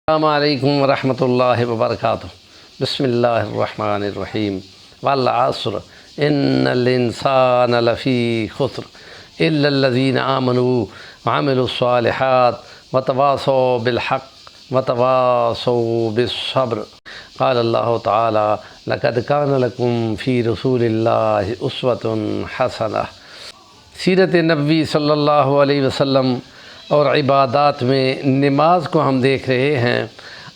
السلام علیکم ورحمۃ اللہ وبرکاتہ۔ بسم اللہ الرحمن الرحیم۔ والعصر ان الانسان لفی خسر الا الذین آمنوا وعملوا الصالحات وتواصوا بالحق وتواصوا بالصبر۔ قال اللہ تعالی لقد کان لکم فی رسول اللہ اسوۃ حسنہ۔ سیرت نبوی صلی اللہ علیہ وسلم اور عبادات میں نماز کو ہم دیکھ رہے ہیں،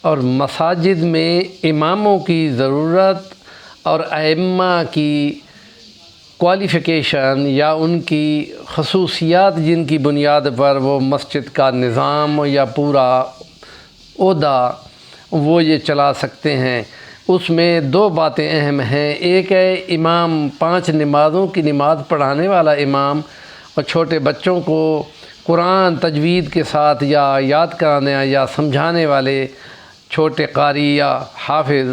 اور مساجد میں اماموں کی ضرورت اور ائمہ کی کوالیفیکیشن یا ان کی خصوصیات جن کی بنیاد پر وہ مسجد کا نظام یا پورا عہدہ وہ یہ چلا سکتے ہیں، اس میں دو باتیں اہم ہیں۔ ایک ہے امام 5 نمازوں کی نماز پڑھانے والا امام، اور چھوٹے بچوں کو قرآن تجوید کے ساتھ یا یاد کرانے یا سمجھانے والے چھوٹے قاری یا حافظ۔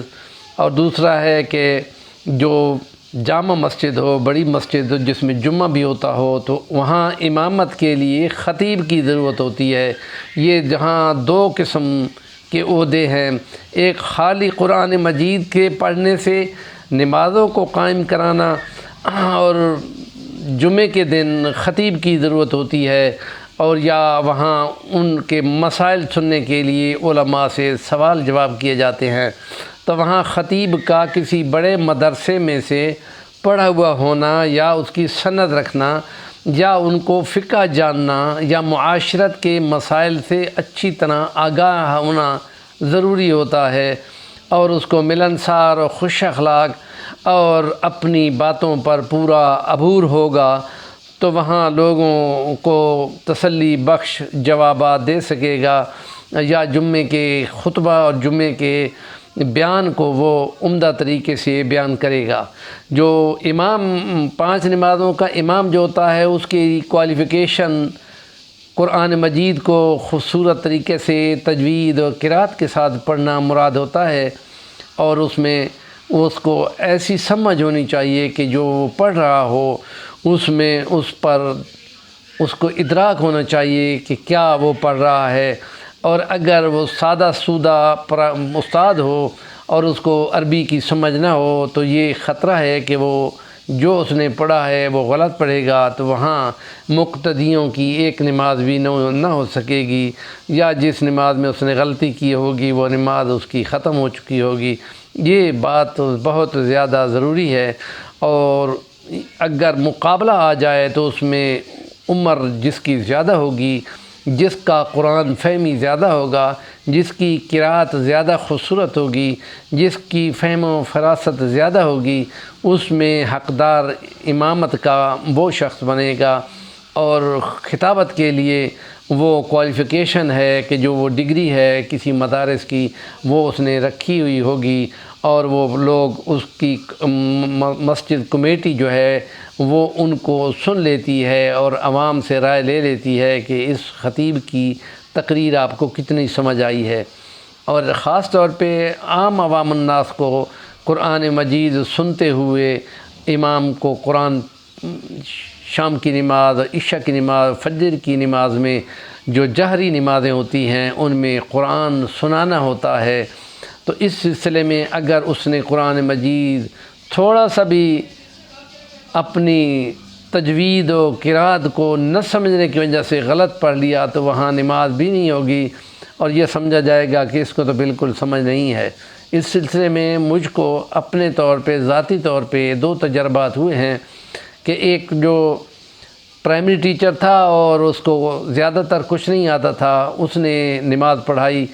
اور دوسرا ہے کہ جو جامع مسجد ہو، بڑی مسجد ہو جس میں جمعہ بھی ہوتا ہو، تو وہاں امامت کے لیے خطیب کی ضرورت ہوتی ہے۔ یہ جہاں 2 قسم کے عہدے ہیں، ایک خالی قرآن مجید کے پڑھنے سے نمازوں کو قائم کرانا، اور جمعے کے دن خطیب کی ضرورت ہوتی ہے، اور یا وہاں ان کے مسائل سننے کے لیے علماء سے سوال جواب کیے جاتے ہیں، تو وہاں خطیب کا کسی بڑے مدرسے میں سے پڑھا ہوا ہونا یا اس کی سند رکھنا یا ان کو فقہ جاننا یا معاشرت کے مسائل سے اچھی طرح آگاہ ہونا ضروری ہوتا ہے، اور اس کو ملنسار اور خوش اخلاق اور اپنی باتوں پر پورا عبور ہوگا، تو وہاں لوگوں کو تسلی بخش جوابات دے سکے گا، یا جمعے کے خطبہ اور جمعے کے بیان کو وہ عمدہ طریقے سے بیان کرے گا۔ جو امام 5 نمازوں کا امام جو ہوتا ہے، اس کی کوالیفیکیشن قرآن مجید کو خوبصورت طریقے سے تجوید اور قرات کے ساتھ پڑھنا مراد ہوتا ہے، اور اس میں اس کو ایسی سمجھ ہونی چاہیے کہ جو وہ پڑھ رہا ہو اس میں اس کو ادراک ہونا چاہیے کہ کیا وہ پڑھ رہا ہے۔ اور اگر وہ سادہ سودہ استاد ہو اور اس کو عربی کی سمجھ نہ ہو، تو یہ خطرہ ہے کہ وہ جو اس نے پڑھا ہے وہ غلط پڑھے گا، تو وہاں مقتدیوں کی ایک نماز بھی نہ ہو سکے گی، یا جس نماز میں اس نے غلطی کی ہوگی وہ نماز اس کی ختم ہو چکی ہوگی۔ یہ بات بہت زیادہ ضروری ہے، اور اگر مقابلہ آ جائے تو اس میں عمر جس کی زیادہ ہوگی، جس کا قرآن فہمی زیادہ ہوگا، جس کی قرات زیادہ خوبصورت ہوگی، جس کی فہم و فراست زیادہ ہوگی، اس میں حقدار امامت کا وہ شخص بنے گا، اور خطابت کے لیے وہ کوالیفیکیشن ہے کہ جو وہ ڈگری ہے کسی مدارس کی وہ اس نے رکھی ہوئی ہوگی، اور وہ لوگ اس کی مسجد کمیٹی جو ہے وہ ان کو سن لیتی ہے اور عوام سے رائے لے لیتی ہے کہ اس خطیب کی تقریر آپ کو کتنی سمجھ آئی ہے۔ اور خاص طور پہ عام عوام الناس کو قرآن مجید سنتے ہوئے امام کو قرآن شام کی نماز، عشاء کی نماز، فجر کی نماز میں جو جہری نمازیں ہوتی ہیں ان میں قرآن سنانا ہوتا ہے، تو اس سلسلے میں اگر اس نے قرآن مجید تھوڑا سا بھی اپنی تجوید و قرات کو نہ سمجھنے کی وجہ سے غلط پڑھ لیا، تو وہاں نماز بھی نہیں ہوگی، اور یہ سمجھا جائے گا کہ اس کو تو بالکل سمجھ نہیں ہے۔ اس سلسلے میں مجھ کو اپنے طور پہ ذاتی طور پہ 2 تجربات ہوئے ہیں، کہ ایک جو پرائمری ٹیچر تھا اور اس کو زیادہ تر کچھ نہیں آتا تھا، اس نے نماز پڑھائی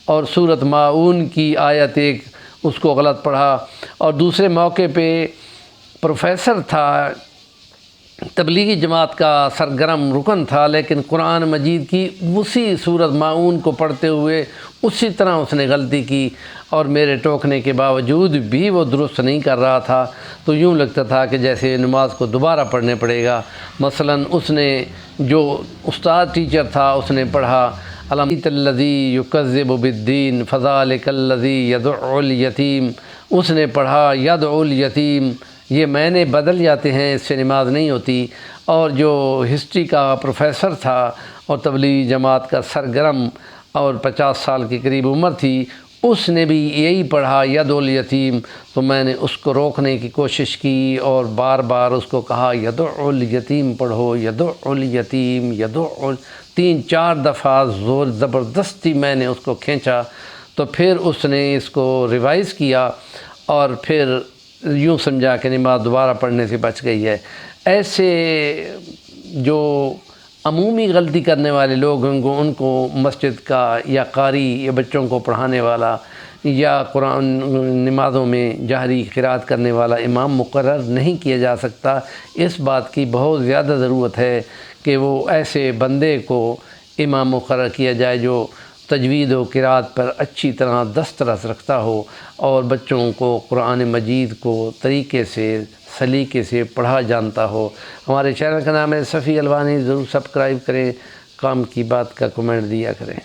اور سورۃ ماعون کی آیت ایک اس کو غلط پڑھا، اور دوسرے موقع پہ پروفیسر تھا، تبلیغی جماعت کا سرگرم رکن تھا، لیکن قرآن مجید کی اسی سورۃ ماعون کو پڑھتے ہوئے اسی طرح اس نے غلطی کی، اور میرے ٹوکنے کے باوجود بھی وہ درست نہیں کر رہا تھا، تو یوں لگتا تھا کہ جیسے نماز کو دوبارہ پڑھنے پڑے گا۔ مثلا اس نے جو استاد ٹیچر تھا اس نے پڑھا الَّذِي يُكَذِّبُ بِالدِّينِ فَذَلِكَ الَّذِي يَدُعُّ الْيَتِيمَ، اس نے پڑھا يَدْعُ الْيَتِيمَ، یہ میں نے بدل جاتے ہیں، اس سے نماز نہیں ہوتی۔ اور جو ہسٹری کا پروفیسر تھا اور تبلیغی جماعت کا سرگرم اور 50 سال کے قریب عمر تھی، اس نے بھی یہی پڑھا یدعو الیتیم، تو میں نے اس کو روکنے کی کوشش کی اور بار بار اس کو کہا یدعو الیتیم پڑھو، یدعو الیتیم، یدعو، 3-4 دفعہ زور زبردستی میں نے اس کو کھینچا، تو پھر اس نے اس کو ریوائز کیا اور پھر یوں سمجھا کہ نماز دوبارہ پڑھنے سے بچ گئی ہے۔ ایسے جو عمومی غلطی کرنے والے لوگ ہیں ان کو مسجد کا یا قاری یا بچوں کو پڑھانے والا یا قرآن نمازوں میں جہری قرات کرنے والا امام مقرر نہیں کیا جا سکتا۔ اس بات کی بہت زیادہ ضرورت ہے کہ وہ ایسے بندے کو امام مقرر کیا جائے جو تجوید و قرات پر اچھی طرح دسترس رکھتا ہو اور بچوں کو قرآن مجید کو طریقے سے سلیقے سے پڑھا جانتا ہو۔ ہمارے چینل کا نام ہے صفی الوانی، ضرور سبسکرائب کریں، کام کی بات کا کمنٹ دیا کریں۔